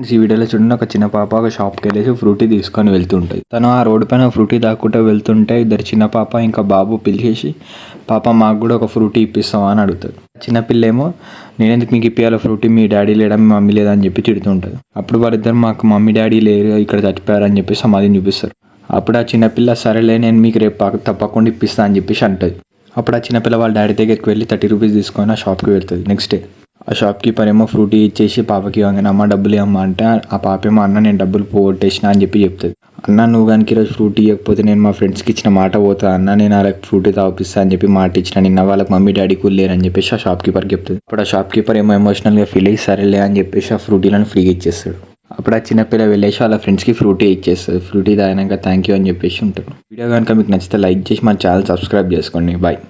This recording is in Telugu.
ఈ వీడియోలో చూడండి, ఒక చిన్న పాప ఒక షాప్కి వెళ్ళేసి ఫ్రూటీ తీసుకొని వెళ్తుంటుంది. తను ఆ రోడ్డు పైన ఫ్రూటీ దాక్కుంటూ వెళ్తుంటే ఇద్దరు చిన్న పాప ఇంకా బాబు పిలిచేసి, పాప మాకు కూడా ఒక ఫ్రూటీ ఇప్పిస్తావా అని అడుగుతుంది. చిన్నపిల్ల ఏమో, నేనెందుకు మీకు ఇప్పించాలి ఫ్రూటీ, మీ డాడీ లేడా మీ మమ్మీ లేదా అని చెప్పి తిడుతుంటుంది. అప్పుడు వారిద్దరు మాకు మమ్మీ డాడీ లేరు, ఇక్కడ చచ్చిపోయారు అని చెప్పేసి సమాధిని చూపిస్తారు. అప్పుడు ఆ చిన్నపిల్ల సరేలే నేను మీకు రేపు తప్పకుండా ఇప్పిస్తా అని చెప్పేసి అంటుంది. అప్పుడు ఆ చిన్నపిల్ల వాళ్ళ డాడీ దగ్గరికి వెళ్ళి 30 రూపీస్ తీసుకొని ఆ షాప్కి వెళ్తుంది. నెక్స్ట్ డే ఆ షాప్ కీపర్ ఏమో ఫ్రూటీ ఇచ్చేసి పాపకి ఇవ్వగానే, అమ్మ డబ్బులు ఇవ్వమ్మా అంటే ఆ పాప ఏమో, అన్న నేను డబ్బులు పోగొట్టేసిన అని చెప్పి చెప్తుంది. అన్న నువ్వు కనుక ఈరోజు ఫ్రూటీ ఇవ్వకపోతే నేను మా ఫ్రెండ్స్కి ఇచ్చిన మాట పోతా అన్న, నేను వాళ్ళకి ఫ్రూటీ తాగిపిస్తా అని చెప్పి మాట ఇచ్చిన, నిన్న వాళ్ళకి మమ్మీ డాడీ కూడా లేరని చెప్పేసి ఆ షాప్ కీపర్కి చెప్తుంది. అప్పుడు ఆ షాప్ కీపర్ ఏమో ఎమోషనల్గా ఫీల్ అయ్యి సరేలే అని చెప్పేసి ఆ ఫ్రూటీలను ఫ్రీగా ఇచ్చేస్తాడు. అప్పుడు ఆ చిన్నపిల్ల వెళ్ళేసి వాళ్ళ ఫ్రెండ్స్కి ఫ్రూటీ ఇచ్చేస్తుంది. ఫ్రూటీ తాగినాక థ్యాంక్ యూ అని చెప్పేసి ఉంటాడు. వీడియో కనుక మీకు నచ్చితే లైక్ చేసి మన ఛానల్ సబ్స్క్రైబ్ చేసుకోండి. బాయ్.